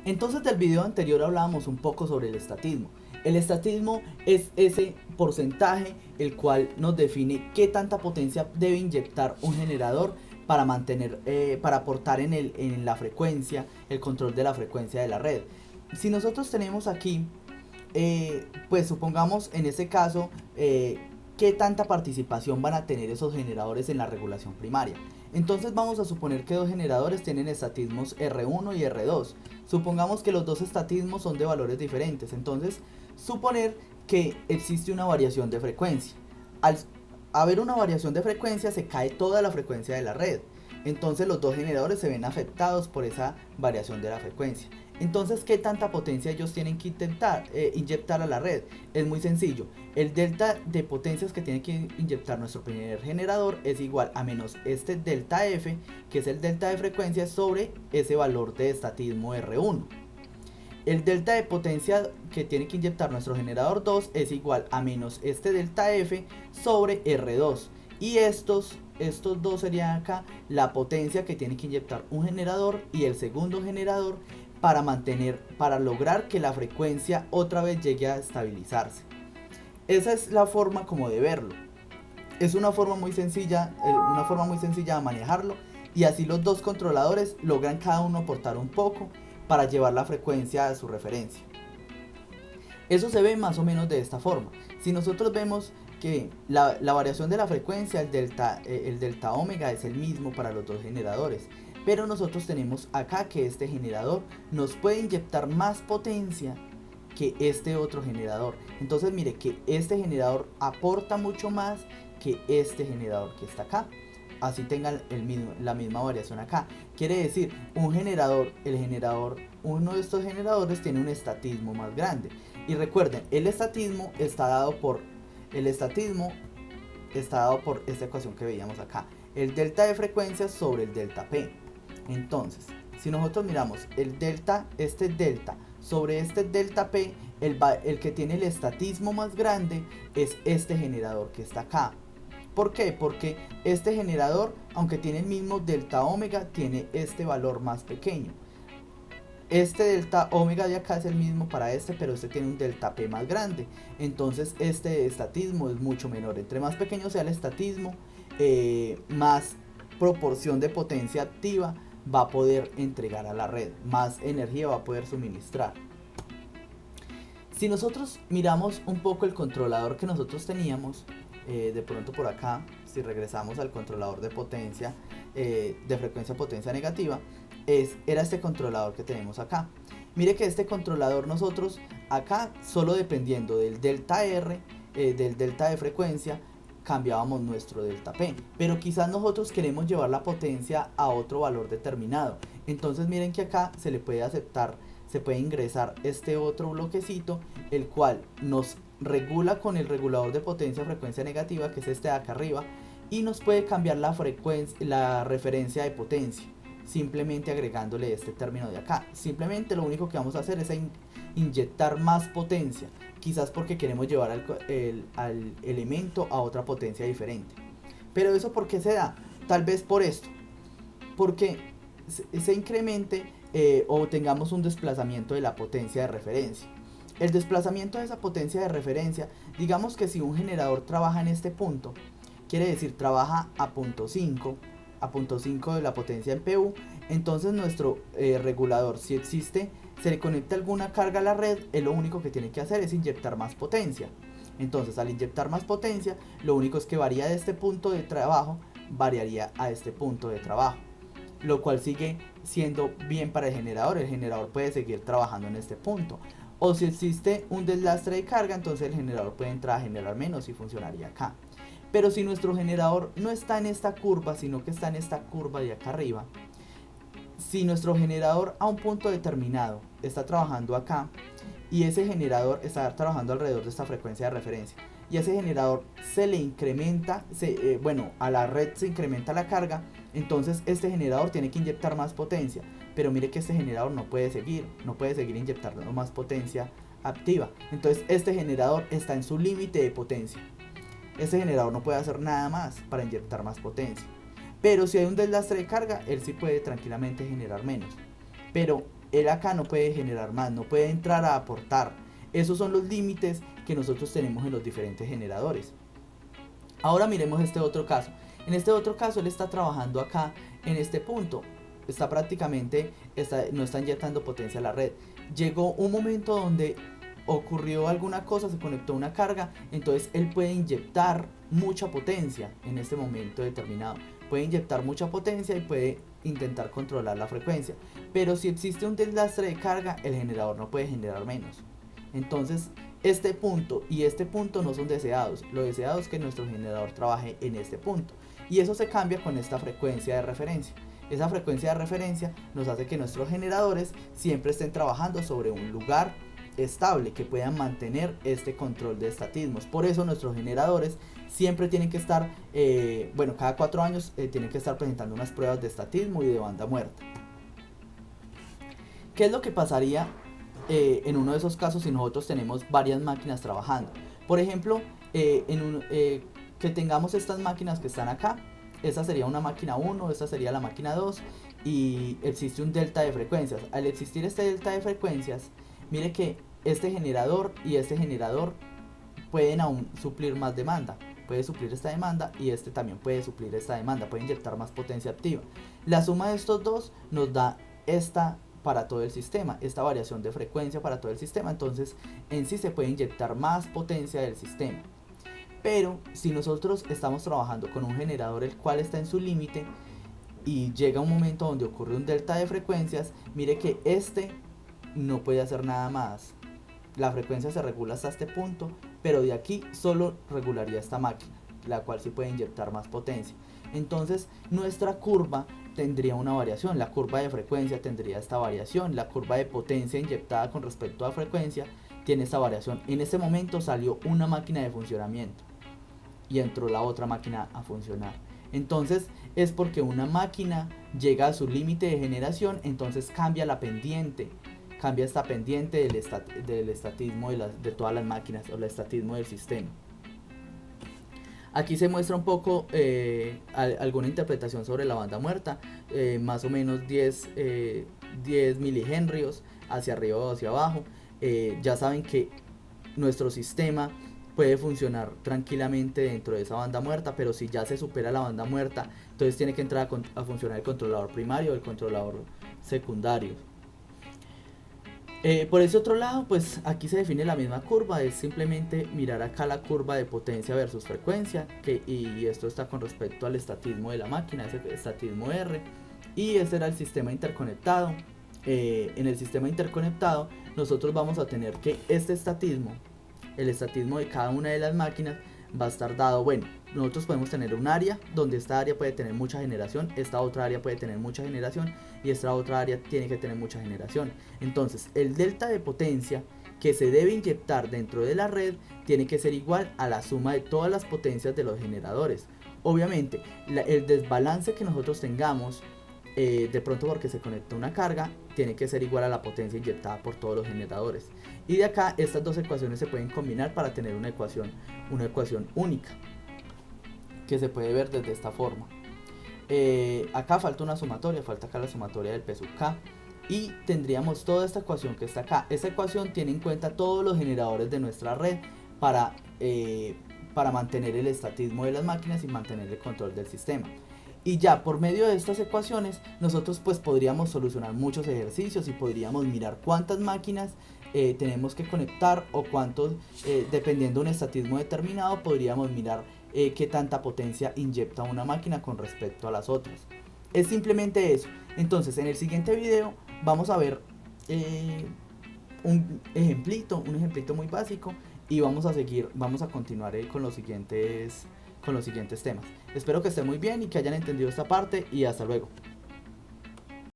Entonces del video anterior hablábamos un poco sobre el estatismo. El estatismo es ese porcentaje el cual nos define qué tanta potencia debe inyectar un generador para mantener, para aportar en la frecuencia, el control de la frecuencia de la red. Si nosotros tenemos aquí, pues supongamos en este caso, qué tanta participación van a tener esos generadores en la regulación primaria. Entonces vamos a suponer que dos generadores tienen estatismos R1 y R2. Supongamos que los dos estatismos son de valores diferentes. Entonces, suponer que existe una variación de frecuencia. Al haber una variación de frecuencia, se cae toda la frecuencia de la red. Entonces los dos generadores se ven afectados por esa variación de la frecuencia. Entonces, ¿qué tanta potencia ellos tienen que intentar inyectar a la red? Es muy sencillo. El delta de potencias que tiene que inyectar nuestro primer generador es igual a menos este delta F, que es el delta de frecuencia, sobre ese valor de estatismo R1. El delta de potencia que tiene que inyectar nuestro generador 2 es igual a menos este delta F sobre R2. Y estos dos serían acá la potencia que tiene que inyectar un generador y el segundo generador para lograr que la frecuencia otra vez llegue a estabilizarse. Esa es la forma como de verlo. Es una forma muy sencilla de manejarlo, y así los dos controladores logran cada uno aportar un poco para llevar la frecuencia a su referencia. Eso se ve más o menos de esta forma. Si nosotros vemos que la variación de la frecuencia, el delta omega, es el mismo para los dos generadores, pero nosotros tenemos acá que este generador nos puede inyectar más potencia que este otro generador. Entonces mire que este generador aporta mucho más que este generador que está acá, así tengan la misma variación acá. Quiere decir, uno de estos generadores tiene un estatismo más grande. Y recuerden, el estatismo está dado por esta ecuación que veíamos acá, el delta de frecuencia sobre el delta P. Entonces, si nosotros miramos este delta sobre este delta P, el que tiene el estatismo más grande es este generador que está acá. ¿Por qué? Porque este generador, aunque tiene el mismo delta omega, tiene este valor más pequeño. Este delta omega de acá es el mismo para este, pero este tiene un delta P más grande. Entonces este estatismo es mucho menor. Entre más pequeño sea el estatismo, más proporción de potencia activa va a poder entregar a la red, más energía va a poder suministrar. Si nosotros miramos un poco el controlador que nosotros teníamos, de pronto por acá, si regresamos al controlador de potencia, de frecuencia potencia negativa, era este controlador que tenemos acá. Mire que este controlador nosotros acá, solo dependiendo del delta R, del delta de frecuencia, cambiábamos nuestro delta P, pero quizás nosotros queremos llevar la potencia a otro valor determinado. Entonces miren que acá se puede ingresar este otro bloquecito, el cual nos regula con el regulador de potencia frecuencia negativa, que es este de acá arriba, y nos puede cambiar la referencia de potencia, simplemente agregándole este término de acá. Simplemente lo único que vamos a hacer es inyectar más potencia, quizás porque queremos llevar al elemento a otra potencia diferente. Pero eso, ¿por qué se da? Tal vez por esto, porque se incremente o tengamos un desplazamiento de la potencia de referencia. El desplazamiento de esa potencia de referencia, digamos que si un generador trabaja en este punto, quiere decir trabaja a punto 5 de la potencia en PU, entonces nuestro regulador, si existe, se le conecta alguna carga a la red, lo único que tiene que hacer es inyectar más potencia. Entonces, al inyectar más potencia, lo único es que varía de este punto de trabajo, variaría a este punto de trabajo, lo cual sigue siendo bien para el generador puede seguir trabajando en este punto. O si existe un deslastre de carga, entonces el generador puede entrar a generar menos y funcionaría acá. Pero si nuestro generador no está en esta curva, sino que está en esta curva de acá arriba, si nuestro generador a un punto determinado está trabajando acá, y ese generador está trabajando alrededor de esta frecuencia de referencia, y a ese generador se le incrementa, a la red se incrementa la carga, entonces este generador tiene que inyectar más potencia. Pero mire que este generador no puede seguir inyectando más potencia activa. Entonces este generador está en su límite de potencia. Este generador no puede hacer nada más para inyectar más potencia. Pero si hay un deslastre de carga, él sí puede tranquilamente generar menos. Pero él acá no puede generar más, no puede entrar a aportar. Esos son los límites que nosotros tenemos en los diferentes generadores. Ahora miremos este otro caso. En este otro caso él está trabajando acá en este punto. Está prácticamente, no está inyectando potencia a la red. Llegó un momento donde ocurrió alguna cosa, se conectó una carga, entonces él puede inyectar mucha potencia en este momento determinado. Puede inyectar mucha potencia y puede intentar controlar la frecuencia. Pero si existe un desastre de carga, el generador no puede generar menos. Entonces, este punto y este punto no son deseados. Lo deseado es que nuestro generador trabaje en este punto. Y eso se cambia con esta frecuencia de referencia. Esa frecuencia de referencia nos hace que nuestros generadores siempre estén trabajando sobre un lugar estable, que puedan mantener este control de estatismos. Por eso nuestros generadores siempre tienen que estar, cada 4 años tienen que estar presentando unas pruebas de estatismo y de banda muerta. ¿Qué es lo que pasaría en uno de esos casos si nosotros tenemos varias máquinas trabajando? Por ejemplo, que tengamos estas máquinas que están acá. Esta sería una máquina 1, esta sería la máquina 2 y existe un delta de frecuencias. Al existir este delta de frecuencias, mire que este generador y este generador pueden aún suplir más demanda. Puede suplir esta demanda y este también puede suplir esta demanda, puede inyectar más potencia activa. La suma de estos dos nos da esta para todo el sistema, esta variación de frecuencia para todo el sistema. Entonces en sí se puede inyectar más potencia del sistema. Pero si nosotros estamos trabajando con un generador el cual está en su límite y llega un momento donde ocurre un delta de frecuencias, mire que este no puede hacer nada más. La frecuencia se regula hasta este punto, pero de aquí solo regularía esta máquina, la cual sí puede inyectar más potencia. Entonces nuestra curva tendría una variación, la curva de frecuencia tendría esta variación, la curva de potencia inyectada con respecto a frecuencia tiene esta variación. En este momento salió una máquina de funcionamiento y entró la otra máquina a funcionar. Entonces es porque una máquina llega a su límite de generación, entonces cambia la pendiente, cambia esta pendiente del estatismo de todas las máquinas, o el estatismo del sistema. Aquí se muestra un poco alguna interpretación sobre la banda muerta, más o menos 10 milihenrios hacia arriba o hacia abajo. Ya saben que nuestro sistema puede funcionar tranquilamente dentro de esa banda muerta, pero si ya se supera la banda muerta, entonces tiene que entrar a funcionar el controlador primario o el controlador secundario. Por ese otro lado, pues aquí se define la misma curva, es simplemente mirar acá la curva de potencia versus frecuencia, y esto está con respecto al estatismo de la máquina, ese estatismo R, y ese era el sistema interconectado. En el sistema interconectado nosotros vamos a tener que este estatismo, el estatismo de cada una de las máquinas va a estar dado, bueno, nosotros podemos tener un área donde esta área puede tener mucha generación, esta otra área puede tener mucha generación y esta otra área tiene que tener mucha generación. Entonces el delta de potencia que se debe inyectar dentro de la red tiene que ser igual a la suma de todas las potencias de los generadores. Obviamente el desbalance que nosotros tengamos de pronto porque se conecta una carga tiene que ser igual a la potencia inyectada por todos los generadores, y de acá estas dos ecuaciones se pueden combinar para tener una ecuación única que se puede ver desde esta forma. Acá falta una sumatoria, falta acá la sumatoria del P sub K y tendríamos toda esta ecuación que está acá. Esta ecuación tiene en cuenta todos los generadores de nuestra red para mantener el estatismo de las máquinas y mantener el control del sistema. Y ya por medio de estas ecuaciones nosotros pues podríamos solucionar muchos ejercicios y podríamos mirar cuántas máquinas tenemos que conectar o cuántos, dependiendo de un estatismo determinado, podríamos mirar qué tanta potencia inyecta una máquina con respecto a las otras. Es simplemente eso. Entonces en el siguiente video vamos a ver un ejemplito muy básico y vamos a continuar con los siguientes temas. Espero que estén muy bien y que hayan entendido esta parte, y hasta luego.